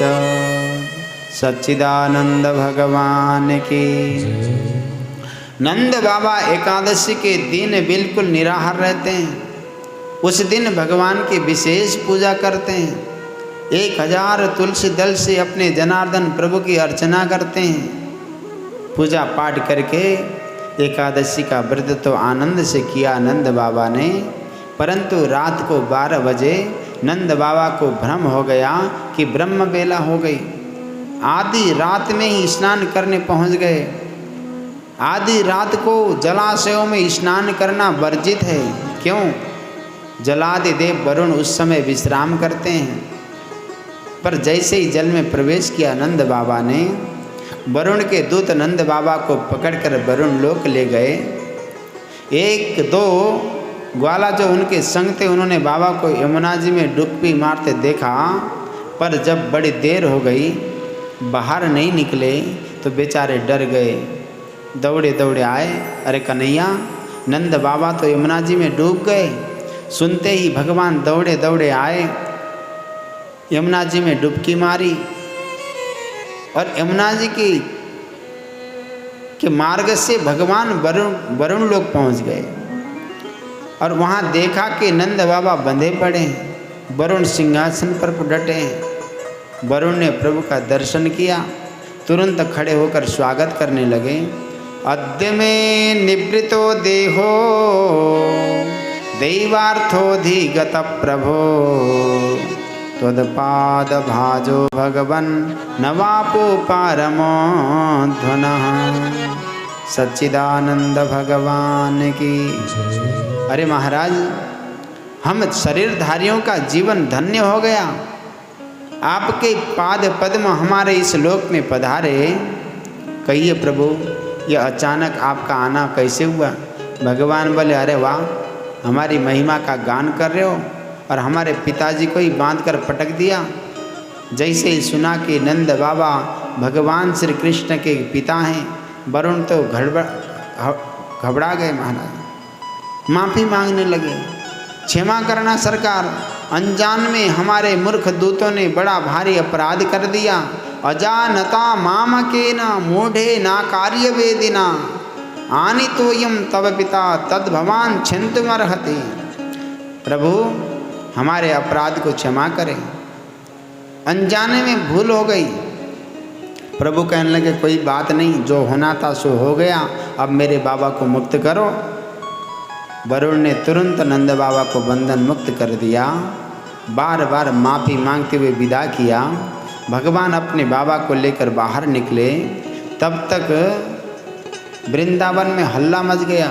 सच्चिदानंद भगवान की। नंद बाबा एकादशी के दिन बिल्कुल निराहार रहते हैं। उस दिन भगवान की विशेष पूजा करते हैं। 1000 तुलसी दल से अपने जनार्दन प्रभु की अर्चना करते हैं। पूजा पाठ करके एकादशी का व्रत तो आनंद से किया नंद बाबा ने, परंतु रात को 12 बजे नंद बाबा को भ्रम हो गया कि ब्रह्म बेला हो गई। आधी रात में ही स्नान करने पहुंच गए। आधी रात को जलाशयों में स्नान करना वर्जित है। क्यों? जलादिदेव वरुण उस समय विश्राम करते हैं। पर जैसे ही जल में प्रवेश किया नंद बाबा ने, वरुण के दूत नंद बाबा को पकड़कर वरुण लोक ले गए। 1-2 ग्वाला जो उनके संग थे, उन्होंने बाबा को यमुना जी में डुबकी मारते देखा, पर जब बड़ी देर हो गई बाहर नहीं निकले तो बेचारे डर गए। दौड़े दौड़े आए, अरे कन्हैया, नंद बाबा तो यमुना जी में डूब गए। सुनते ही भगवान दौड़े दौड़े आए, यमुना जी में डुबकी मारी और यमुना जी के मार्ग से भगवान वरुण लोक पहुंच गए। और वहाँ देखा कि नंद बाबा बंधे पड़े हैं, वरुण सिंहासन पर डटे हैं। वरुण ने प्रभु का दर्शन किया, तुरंत खड़े होकर स्वागत करने लगे। अद्य में निवृतो देहो दैवार्थोधिगत प्रभो त्वदपाद भाजो भगवन् नवापो पारमोध्वनः। सच्चिदानंद भगवान की। अरे महाराज, हम शरीरधारियों का जीवन धन्य हो गया। आपके पाद पद्म हमारे इस लोक में पधारे। कहिए प्रभु, यह अचानक आपका आना कैसे हुआ? भगवान बोले, अरे वाह, हमारी महिमा का गान कर रहे हो और हमारे पिताजी को ही बांध कर पटक दिया। जैसे ही सुना कि नंद बाबा भगवान श्री कृष्ण के पिता हैं, वरुण तो घबरा गए महाराज, माफ़ी मांगने लगे, क्षमा करना सरकार, अनजान में हमारे मूर्ख दूतों ने बड़ा भारी अपराध कर दिया। अजानता मामकेना मूढ़े ना कार्य वेदिना आनी तोयम तव पिता तद भवान क्षन्तुमर्हति। प्रभु हमारे अपराध को क्षमा करें, अनजाने में भूल हो गई। प्रभु कहने लगे कोई बात नहीं, जो होना था सो हो गया, अब मेरे बाबा को मुक्त करो। वरुण ने तुरंत नंद बाबा को बंधन मुक्त कर दिया, बार बार माफ़ी मांगते हुए विदा किया। भगवान अपने बाबा को लेकर बाहर निकले, तब तक वृंदावन में हल्ला मच गया।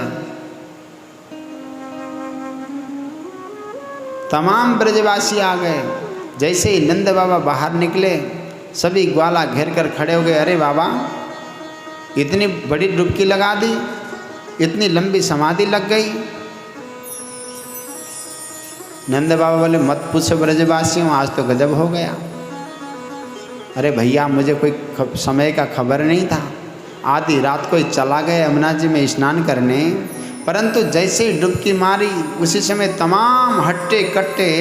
तमाम ब्रजवासी आ गए। जैसे ही नंद बाबा बाहर निकले, सभी ग्वाला घेर कर खड़े हो गए। अरे बाबा, इतनी बड़ी डुबकी लगा दी, इतनी लंबी समाधि लग गई। नंद बाबा बोले मत पूछो ब्रजवासियों, आज तो गजब हो गया। अरे भैया, मुझे कोई समय का खबर नहीं था, आधी रात को चला गए यमुना जी में स्नान करने, परंतु जैसे ही डुबकी मारी उसी समय तमाम हट्टे कट्टे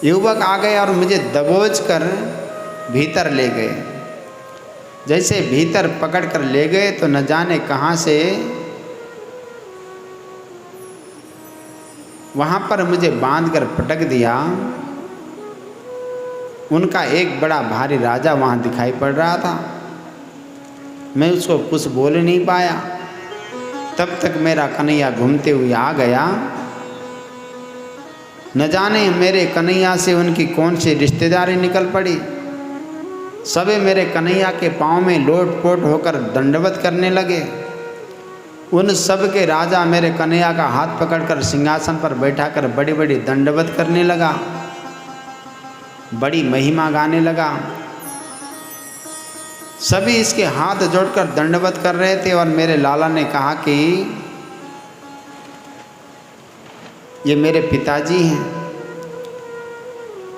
युवक आ गए और मुझे दबोच कर भीतर ले गए। जैसे भीतर पकड़ कर ले गए तो न जाने कहाँ से वहाँ पर मुझे बांध कर पटक दिया। उनका एक बड़ा भारी राजा वहाँ दिखाई पड़ रहा था। मैं उसको कुछ बोल नहीं पाया। तब तक मेरा कन्हैया घूमते हुए आ गया। न जाने मेरे कन्हैया से उनकी कौन सी रिश्तेदारी निकल पड़ी। सभी मेरे कन्हैया के पाँव में लोट पोट होकर दंडवत करने लगे। उन सब के राजा मेरे कन्हैया का हाथ पकड़कर सिंहासन पर बैठाकर बड़ी बड़ी दंडवत करने लगा, बड़ी महिमा गाने लगा। सभी इसके हाथ जोड़कर दंडवत कर रहे थे और मेरे लाला ने कहा कि ये मेरे पिताजी हैं।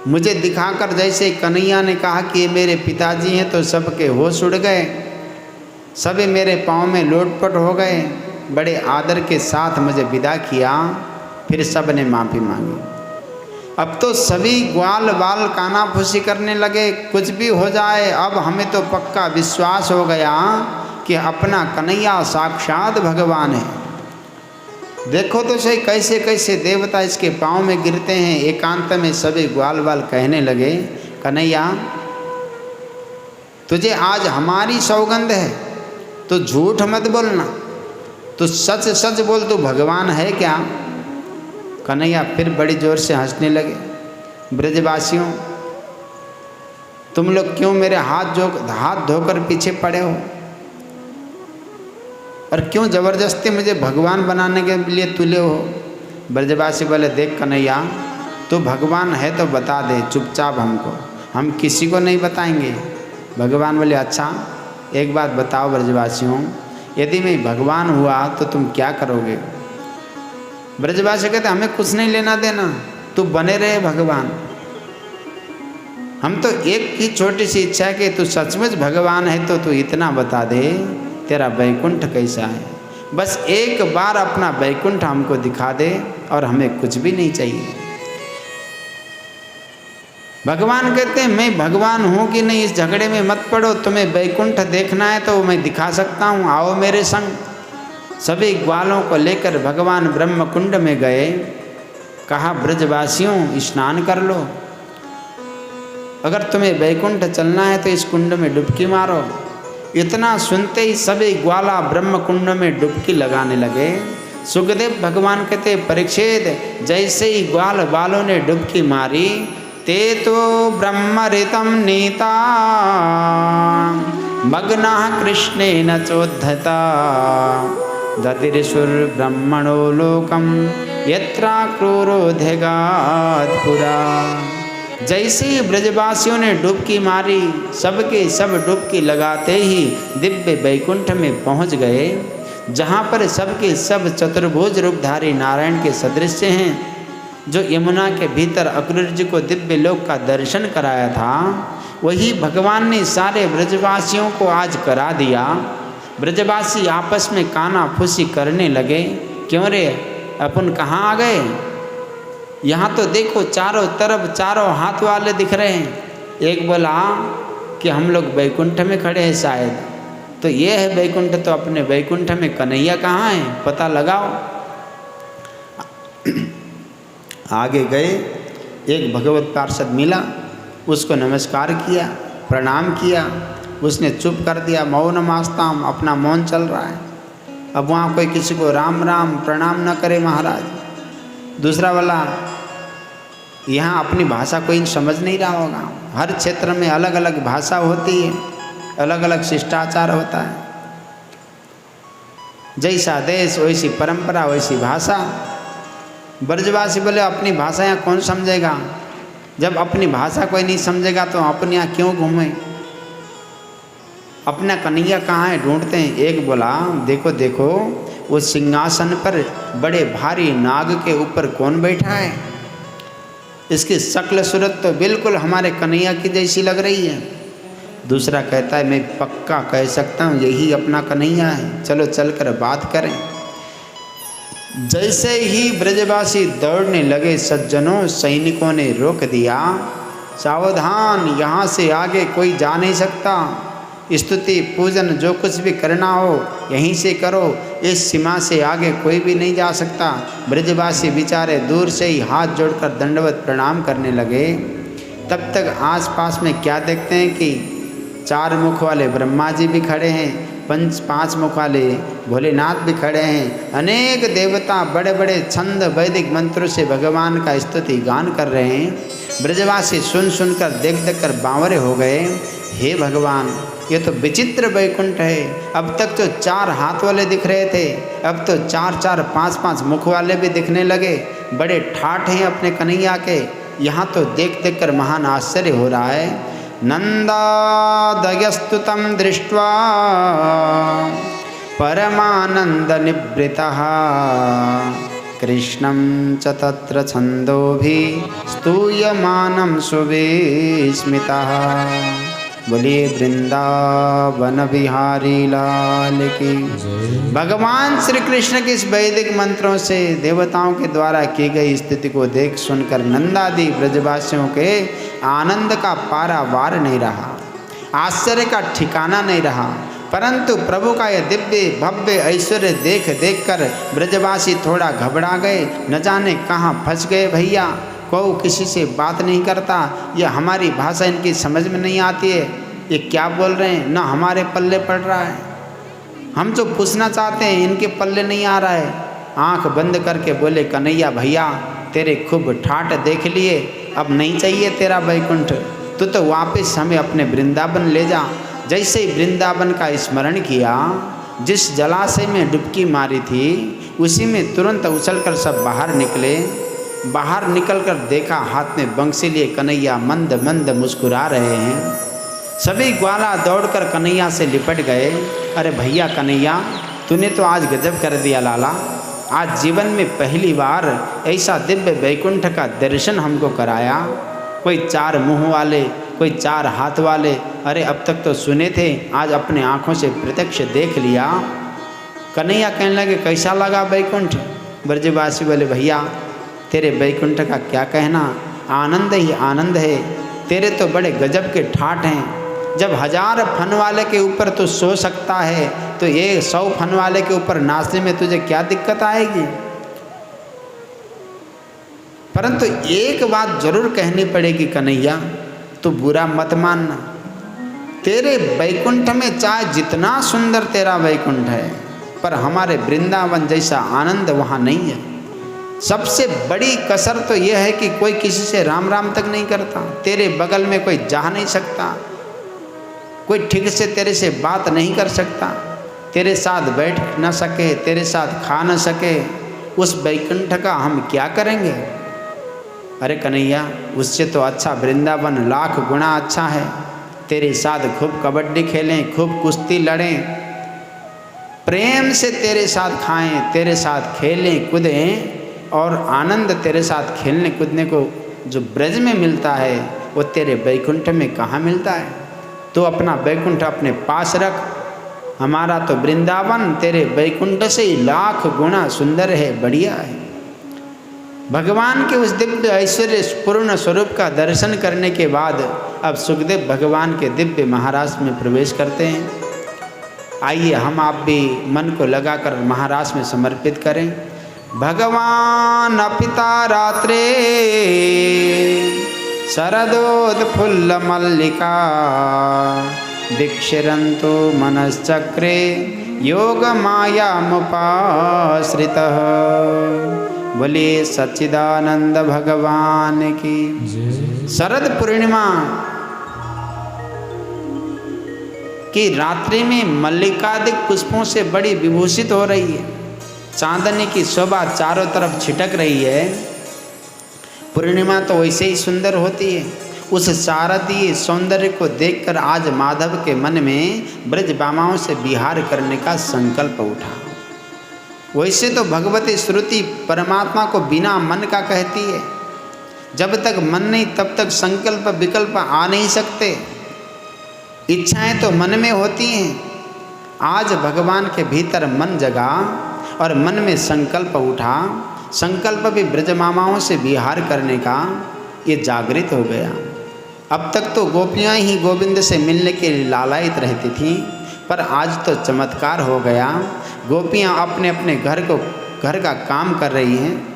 मुझे दिखाकर जैसे कन्हैया ने कहा कि ये मेरे पिताजी हैं तो सबके होश उड़ गए। सभी मेरे पाँव में लोटपट हो गए। बड़े आदर के साथ मुझे विदा किया। फिर सब ने माफ़ी मांगी। अब तो सभी ग्वाल बाल कानाफूसी करने लगे, कुछ भी हो जाए, अब हमें तो पक्का विश्वास हो गया कि अपना कन्हैया साक्षात भगवान है। देखो तो सही कैसे कैसे देवता इसके पाँव में गिरते हैं। एकांत में सभी ग्वाल बाल कहने लगे, कन्हैया तुझे आज हमारी सौगंध है, तो झूठ मत बोलना, तो सच सच बोल, तू भगवान है क्या? कन्हैया फिर बड़ी जोर से हंसने लगे। ब्रजवासियों, तुम लोग क्यों मेरे हाथ धोकर पीछे पड़े हो और क्यों जबरदस्ती मुझे भगवान बनाने के लिए तुले हो? ब्रजवासी बोले, देख कन्हैया, तू भगवान है तो बता दे चुपचाप हमको, हम किसी को नहीं बताएंगे। भगवान बोले, अच्छा एक बात बताओ ब्रजवासियों, यदि मैं भगवान हुआ तो तुम क्या करोगे? ब्रजवासी कहते, हमें कुछ नहीं लेना देना, तू बने रहे भगवान। हम तो एक ही छोटी सी इच्छा है कि तू सचमुच भगवान है तो तू इतना बता दे तेरा बैकुंठ कैसा है। बस एक बार अपना बैकुंठ हमको दिखा दे और हमें कुछ भी नहीं चाहिए। भगवान कहते हैं, मैं भगवान हूँ कि नहीं इस झगड़े में मत पड़ो, तुम्हें बैकुंठ देखना है तो मैं दिखा सकता हूँ, आओ मेरे संग। सभी ग्वालों को लेकर भगवान ब्रह्म कुंड में गए। कहा, ब्रजवासियों स्नान कर लो, अगर तुम्हें बैकुंठ चलना है तो इस कुंड में डुबकी मारो। इतना सुनते ही सभी ग्वाला ब्रह्म कुंड में डुबकी लगाने लगे। सुखदेव भगवान कहते, परीक्षित, जैसे ही ग्वाल बालों ने डुबकी मारी, ते तो ब्रह्मऋतं नीता मग्नाः कृष्णेन चोद्धता ददिर्षुर्ब्रह्मणो लोकं यत्रा क्रूरोध्यगात् पुरा। जैसे ही ब्रजवासियों ने डुबकी मारी, सबके सब डुबकी लगाते ही दिव्य बैकुंठ में पहुंच गए, जहां पर सबके सब चतुर्भुज रूपधारी नारायण के सदृश हैं। जो यमुना के भीतर अक्रूर जी को दिव्य लोक का दर्शन कराया था, वही भगवान ने सारे ब्रजवासियों को आज करा दिया। ब्रजवासी आपस में काना फूसी करने लगे, क्यों रे अपन कहाँ आ गए? यहाँ तो देखो चारों तरफ चारों हाथ वाले दिख रहे हैं। एक बोला कि हम लोग बैकुंठ में खड़े हैं शायद, तो ये है बैकुंठ, तो अपने बैकुंठ में कन्हैया कहाँ है, पता लगाओ। आगे गए, एक भगवत पार्षद मिला, उसको नमस्कार किया, प्रणाम किया, उसने चुप कर दिया, मौन मास्ताम, अपना मौन चल रहा है। अब वहाँ कोई किसी को राम राम प्रणाम न करे महाराज। दूसरा वाला, यहाँ अपनी भाषा कोई समझ नहीं रहा होगा, हर क्षेत्र में अलग अलग भाषा होती है, अलग अलग शिष्टाचार होता है, जैसा देश वैसी परंपरा वैसी भाषा। ब्रजवासी बोले अपनी भाषा यहाँ कौन समझेगा, जब अपनी भाषा कोई नहीं समझेगा तो अपने यहाँ क्यों घूमें, अपना कन्हैया कहाँ है ढूंढते हैं। एक बोला देखो देखो वो सिंहासन पर बड़े भारी नाग के ऊपर कौन बैठा है, इसकी शक्ल सूरत तो बिल्कुल हमारे कन्हैया की जैसी लग रही है। दूसरा कहता है मैं पक्का कह सकता हूँ यही अपना कन्हैया है, चलो चलकर बात करें। जैसे ही ब्रजवासी दौड़ने लगे, सज्जनों सैनिकों ने रोक दिया, सावधान, यहाँ से आगे कोई जा नहीं सकता, स्तुति पूजन जो कुछ भी करना हो यहीं से करो, इस सीमा से आगे कोई भी नहीं जा सकता। ब्रजवासी बेचारे दूर से ही हाथ जोड़कर दंडवत प्रणाम करने लगे। तब तक आसपास में क्या देखते हैं कि 4 मुख वाले ब्रह्मा जी भी खड़े हैं, 5 मुख वाले भोलेनाथ भी खड़े हैं, अनेक देवता बड़े बड़े छंद वैदिक मंत्रों से भगवान का स्तुति गान कर रहे हैं। ब्रजवासी सुन सुनकर देख देख कर बावरे हो गए, हे भगवान ये तो विचित्र वैकुंठ है। अब तक तो 4 हाथ वाले दिख रहे थे, अब तो 4-4 5-5 मुख वाले भी दिखने लगे, बड़े ठाठ हैं अपने कन्हैया के। यहाँ तो देख देख कर महान आश्चर्य हो रहा है। नंदादयस्तु तं दृष्ट्वा परमानंद निवृतः कृष्णं च तत्र छन्दोभिः स्तूयमानं सुविस्मितः। बोलिए वृंदावन बिहारी लाल की। भगवान श्री कृष्ण के इस वैदिक मंत्रों से देवताओं के द्वारा की गई स्थिति को देख सुनकर नंदादि ब्रजवासियों के आनंद का पारावार नहीं रहा, आश्चर्य का ठिकाना नहीं रहा। परंतु प्रभु का यह दिव्य भव्य ऐश्वर्य देख देख कर ब्रजवासी थोड़ा घबरा गए, न जाने कहाँ फंस गए भैया। कोई किसी से बात नहीं करता, ये हमारी भाषा इनकी समझ में नहीं आती है, ये क्या बोल रहे हैं, ना हमारे पल्ले पड़ रहा है, हम जो पूछना चाहते हैं इनके पल्ले नहीं आ रहा है। आंख बंद करके बोले कन्हैया भैया तेरे खूब ठाठ देख लिए, अब नहीं चाहिए तेरा वैकुंठ, तू तो वापस हमें अपने वृंदावन ले जा। जैसे ही वृंदावन का स्मरण किया, जिस जलाशय में डुबकी मारी थी उसी में तुरंत उछलकर सब बाहर निकले। बाहर निकलकर देखा हाथ में बंसी लिए कन्हैया मंद मंद मुस्कुरा रहे हैं। सभी ग्वाला दौड़कर कन्हैया से लिपट गए। अरे भैया कन्हैया तूने तो आज गजब कर दिया लाला, आज जीवन में पहली बार ऐसा दिव्य वैकुंठ का दर्शन हमको कराया। कोई 4 मुँह वाले, कोई 4 हाथ वाले, अरे अब तक तो सुने थे, आज अपने आँखों से प्रत्यक्ष देख लिया। कन्हैया कहने लगे कैसा लगा वैकुंठ? ब्रजवासी बोले भैया तेरे वैकुंठ का क्या कहना, आनंद ही आनंद है, तेरे तो बड़े गजब के ठाठ हैं। जब 1000 फन वाले के ऊपर तू सो सकता है तो ये 100 फन वाले के ऊपर नाचने में तुझे क्या दिक्कत आएगी? परंतु एक बात जरूर कहनी पड़ेगी कन्हैया, तू बुरा मत मानना, तेरे वैकुंठ में चाहे जितना सुंदर तेरा वैकुंठ है, पर हमारे वृंदावन जैसा आनंद वहाँ नहीं है। सबसे बड़ी कसर तो यह है कि कोई किसी से राम राम तक नहीं करता, तेरे बगल में कोई जा नहीं सकता, कोई ठीक से तेरे से बात नहीं कर सकता, तेरे साथ बैठ न सके, तेरे साथ खा न सके, उस वैकुंठ का हम क्या करेंगे? अरे कन्हैया उससे तो अच्छा वृंदावन लाख गुना अच्छा है। तेरे साथ खूब कबड्डी खेलें, खूब कुश्ती लड़ें, प्रेम से तेरे साथ खाएं, तेरे साथ खेलें कूदें, और आनंद तेरे साथ खेलने कूदने को जो ब्रज में मिलता है वो तेरे बैकुंठ में कहाँ मिलता है। तो अपना बैकुंठ अपने पास रख। हमारा तो वृंदावन तेरे बैकुंठ से ही लाख गुना सुंदर है, बढ़िया है। भगवान के उस दिव्य ऐश्वर्य पूर्ण स्वरूप का दर्शन करने के बाद अब सुखदेव भगवान के दिव्य महाराज में प्रवेश करते हैं। आइए हम आप भी मन को लगाकर महाराज में समर्पित करें। भगवान पिता रात्रे शरदोत्फुल्ल मल्लिका दीक्षिरन्तो मनश्चक्रे योग माया मुपाश्रितः। बोले सच्चिदानंद भगवान की। शरद पूर्णिमा की रात्रि में मल्लिकादिक पुष्पों से बड़ी विभूषित हो रही है। चांदनी की शोभा चारों तरफ छिटक रही है। पूर्णिमा तो वैसे ही सुंदर होती है। उस शारदीय सौंदर्य को देखकर आज माधव के मन में ब्रज बामाओं से विहार करने का संकल्प उठा। वैसे तो भगवती श्रुति परमात्मा को बिना मन का कहती है। जब तक मन नहीं तब तक संकल्प विकल्प आ नहीं सकते। इच्छाएं तो मन में होती हैं। आज भगवान के भीतर मन जगा और मन में संकल्प उठा। संकल्प भी ब्रज मामाओं से विहार करने का ये जागृत हो गया। अब तक तो गोपियां ही गोविंद से मिलने के लिए लालायित रहती थीं, पर आज तो चमत्कार हो गया। गोपियां अपने अपने घर का काम कर रही हैं।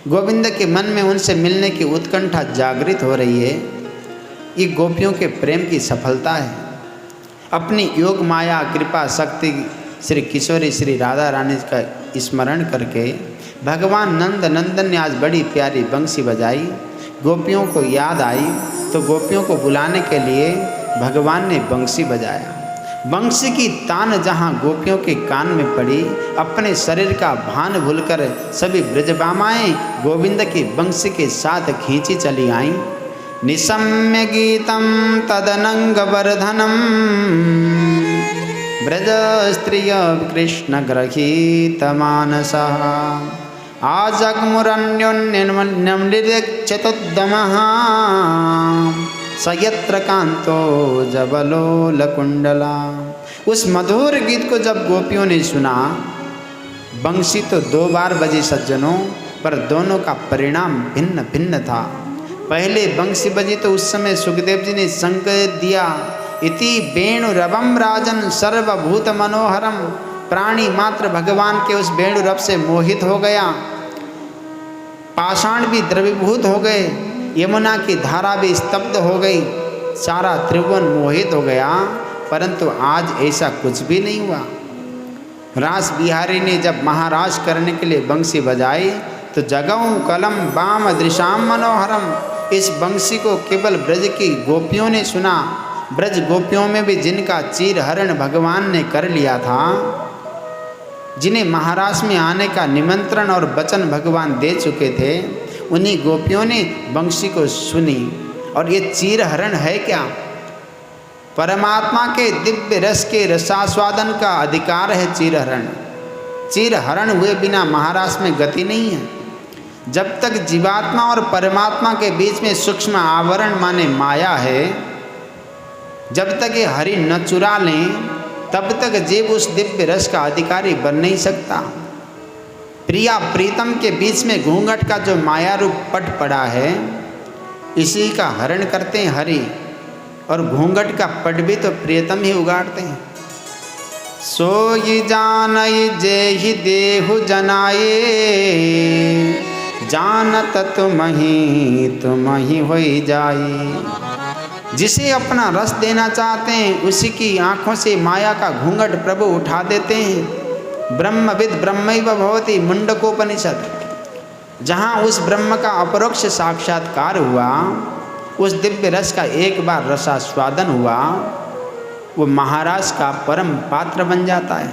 गोविंद के मन में उनसे मिलने की उत्कंठा जागृत हो रही है। ये गोपियों के प्रेम की सफलता है। अपनी योग माया कृपा शक्ति श्री किशोरी श्री राधा रानी का स्मरण करके भगवान नंद नंदन ने आज बड़ी प्यारी बंसी बजाई। गोपियों को याद आई तो गोपियों को बुलाने के लिए भगवान ने बंसी बजाया। बंसी की तान जहाँ गोपियों के कान में पड़ी, अपने शरीर का भान भूलकर सभी ब्रजबामाएँ गोविंद की बंसी के साथ खींची चली आईं। निशम्य गीतम तदनंग वर्धनम ब्रज स्त्रिय कृष्ण गृहीत मानसः आजग्मुरन्योन्यमनिरीक्षतोद्यमः सयत्र कांतो जबलोलकुंडला। उस मधुर गीत को जब गोपियों ने सुना, बंसी तो 2 बार बजी सज्जनों, पर दोनों का परिणाम भिन्न भिन्न था। पहले बंसी बजी तो उस समय सुखदेव जी ने संकेत दिया, इति वेणुरवम राजन सर्वभूत मनोहरम। प्राणी मात्र भगवान के उस वेणुरव से मोहित हो गया। पाषाण भी द्रवीभूत हो गए, यमुना की धारा भी स्तब्ध हो गई, सारा त्रिभुवन मोहित हो गया। परंतु आज ऐसा कुछ भी नहीं हुआ। रास बिहारी ने जब महाराज करने के लिए बंसी बजाई तो जगऊं कलम बाम दृशाम मनोहरम। इस बंसी को केवल ब्रज की गोपियों ने सुना। ब्रज गोपियों में भी जिनका चीर हरण भगवान ने कर लिया था, जिन्हें महाराज में आने का निमंत्रण और वचन भगवान दे चुके थे, उन्हीं गोपियों ने बंसी को सुनी। और ये चीर हरण है क्या? परमात्मा के दिव्य रस के रसास्वादन का अधिकार है चीर हरण। चीर हरण हुए बिना महाराज में गति नहीं है। जब तक जीवात्मा और परमात्मा के बीच में सूक्ष्म आवरण माने माया है, जब तक ये हरि न चुरा लें तब तक जीव उस दिव्य रस का अधिकारी बन नहीं सकता। प्रिया प्रीतम के बीच में घूंघट का जो माया रूप पट पड़ा है, इसी का हरण करते हैं हरि। और घूंघट का पट भी तो प्रियतम ही उगाड़ते हैं। सोई जानई जेहि देहु जनाए जानत तुमहि होई जाई। जिसे अपना रस देना चाहते हैं उसी की आँखों से माया का घूंघट प्रभु उठा देते हैं। ब्रह्मविद ब्रह्मैव भवति मुंडकोपनिषद। जहाँ उस ब्रह्म का अपरोक्ष साक्षात्कार हुआ, उस दिव्य रस का एक बार रसास्वादन हुआ, वो महाराज का परम पात्र बन जाता है।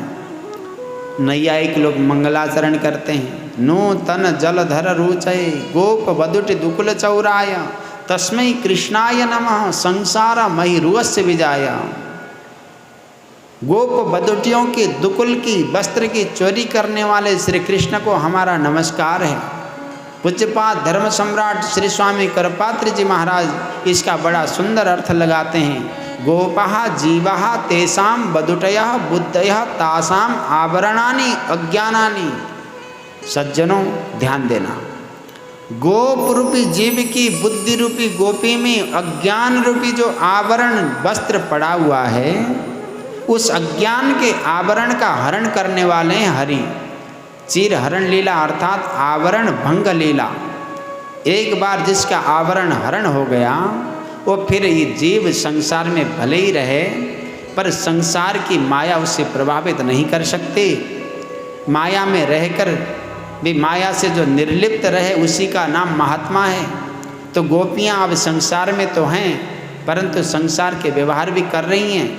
नैयायिक लोग मंगलाचरण करते हैं। नूतन जलधर रुचय गोप वदुट दुकुल चौराय तस्मै कृष्णाय नमः संसार महिरुवस्य विजाय। गोप बदुटियों की दुकुल की वस्त्र की चोरी करने वाले श्री कृष्ण को हमारा नमस्कार है। पूज्यपाद धर्म सम्राट श्री स्वामी करपात्र जी महाराज इसका बड़ा सुंदर अर्थ लगाते हैं। गोपः जीवः तेषां बदुटयः बुद्धयः तासाम आवरणानि अज्ञानानि। सज्जनों ध्यान देना, गोप रूपी जीव की बुद्धि रूपी गोपी में अज्ञान रूपी जो आवरण वस्त्र पड़ा हुआ है, उस अज्ञान के आवरण का हरण करने वाले हैं हरि। चीर हरण लीला अर्थात आवरण भंग लीला। एक बार जिसका आवरण हरण हो गया वो फिर ये जीव संसार में भले ही रहे पर संसार की माया उससे प्रभावित नहीं कर सकती। माया में रहकर भी माया से जो निर्लिप्त रहे उसी का नाम महात्मा है। तो गोपियाँ अब संसार में तो हैं परंतु संसार के व्यवहार भी कर रही हैं।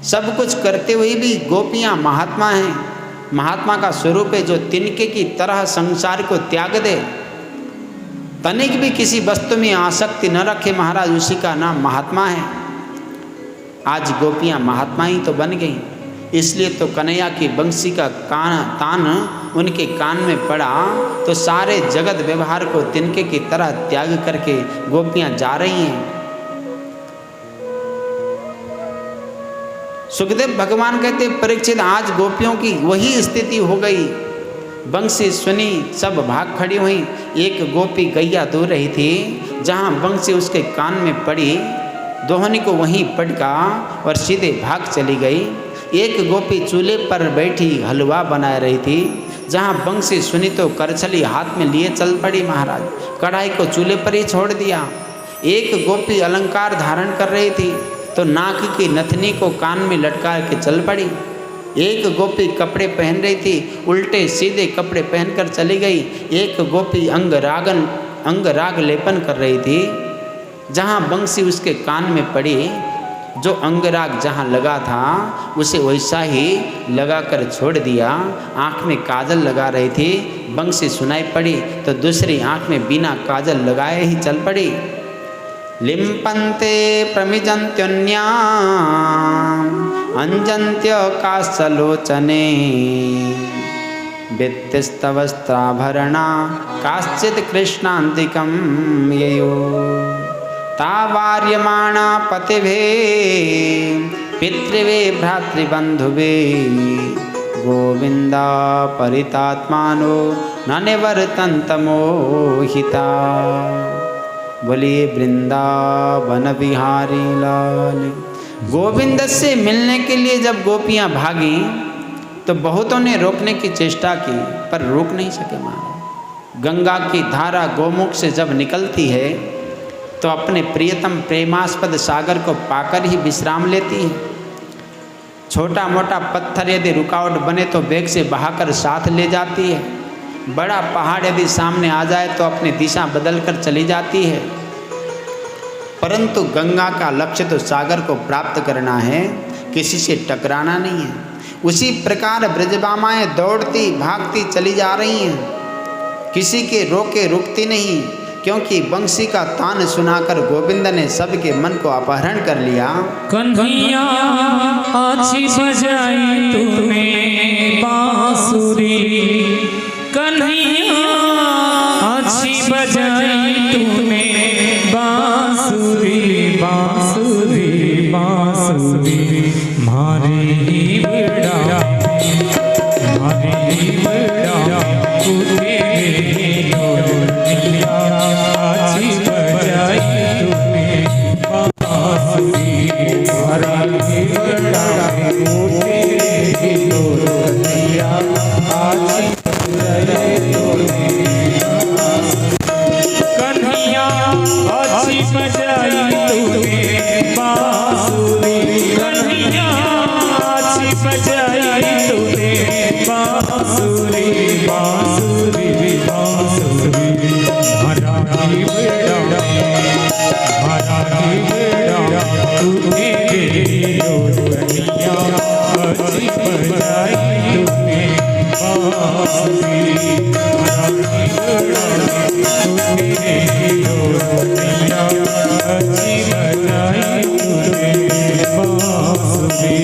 सब कुछ करते हुए भी गोपियाँ महात्मा हैं। महात्मा का स्वरूप है जो तिनके की तरह संसार को त्याग दे, तनिक भी किसी वस्तु में आसक्ति न रखे महाराज, उसी का नाम महात्मा है। आज गोपियाँ महात्मा ही तो बन गई। इसलिए तो कन्हैया की बंसी का तान उनके कान में पड़ा तो सारे जगत व्यवहार को तिनके की तरह त्याग करके गोपियाँ जा रही हैं। सुखदेव भगवान कहते परीक्षित आज गोपियों की वही स्थिति हो गई। बंसी सुनी सब भाग खड़ी हुई। एक गोपी गैया दो रही थी, जहाँ बंसी उसके कान में पड़ी दोहनी को वहीं पटका और सीधे भाग चली गई। एक गोपी चूल्हे पर बैठी हलवा बना रही थी, जहाँ बंसी सुनी तो करछली हाथ में लिए चल पड़ी महाराज, कढ़ाई को चूल्हे पर ही छोड़ दिया। एक गोपी अलंकार धारण कर रही थी तो नाक की नथनी को कान में लटका के चल पड़ी। एक गोपी कपड़े पहन रही थी, उल्टे सीधे कपड़े पहनकर चली गई। एक गोपी अंगराग लेपन कर रही थी, जहाँ बंसी उसके कान में पड़ी, जो अंगराग जहाँ लगा था उसे वैसा ही लगाकर छोड़ दिया। आँख में काजल लगा रही थी, बंसी सुनाई पड़ी तो दूसरी आँख में बिना काजल लगाए ही चल पड़ी। लिम्पन्ते प्रमिजन्त्योन्यां अंजन्त्य काश्चलोचने व्यत्यस्तवस्त्राभरणा काश्चित् कृष्णान्तिकं ययो तावार्यमाणा पतिभे पितृवे भ्रातृबन्धुवे गोविन्दा परितात्मानो न निवर्तन्त मोहिता। बोलिए वृंदावन बिहारी लाल। गोविंद से मिलने के लिए जब गोपियां भागी तो बहुतों ने रोकने की चेष्टा की पर रोक नहीं सके महाराज। गंगा की धारा गोमुख से जब निकलती है तो अपने प्रियतम प्रेमास्पद सागर को पाकर ही विश्राम लेती है। छोटा मोटा पत्थर यदि रुकावट बने तो वेग से बहाकर साथ ले जाती है। बड़ा पहाड़ यदि सामने आ जाए तो अपनी दिशा बदलकर चली जाती है। परंतु गंगा का लक्ष्य तो सागर को प्राप्त करना है, किसी से टकराना नहीं है। उसी प्रकार ब्रजबामाएँ दौड़ती भागती चली जा रही हैं, किसी के रोके रुकती नहीं, क्योंकि बंसी का तान सुनाकर गोविंद ने सबके मन को अपहरण कर लिया। कन्हैया अच्छी बजाई तूने बांसुरी, कन्हैया अच्छी बजाई तूने बांसुरी, बांसुरी बांसुरी मारे ही बड़ा, मारे ही बड़ा तूने अच्छी बजाई तूने बांसुरी, मारे ही बड़ा तूने कन्हैया अच्छी बजाई तूने बांसुरी, कन्हैया अच्छी बजाई तूने बांसुरी, बांसुरी बांसुरी हरा की बेड़ा, हरा की बेड़ा तूने कन्हैया अच्छी बजाई तूने बांसुरी, हरा की बेड़ा तूने कन्हैया अच्छी बजाई तूने बांसुरी।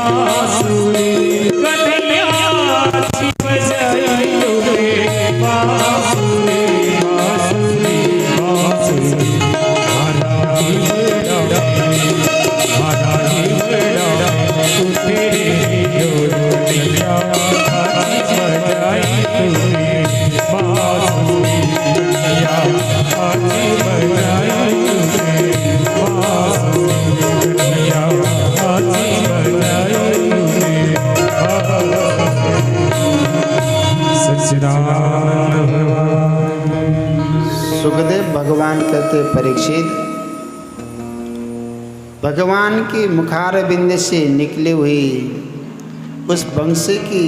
बांसुरी कन्हैया अच्छी बजाई तूने बांसुरी बांसुरी बांसुरी हरा ही बड़ा तू तेरे जोड़िया अच्छी बजाई तूने बांसुरी कन्हैया अच्छी बजाई तूने बांसुरी कन्हैया अच्छी बजाई तूने सच्चिदानंद सुखदेव भगवान कहते परीक्षित, भगवान की मुखारबिंद से निकली हुई उस बंसी की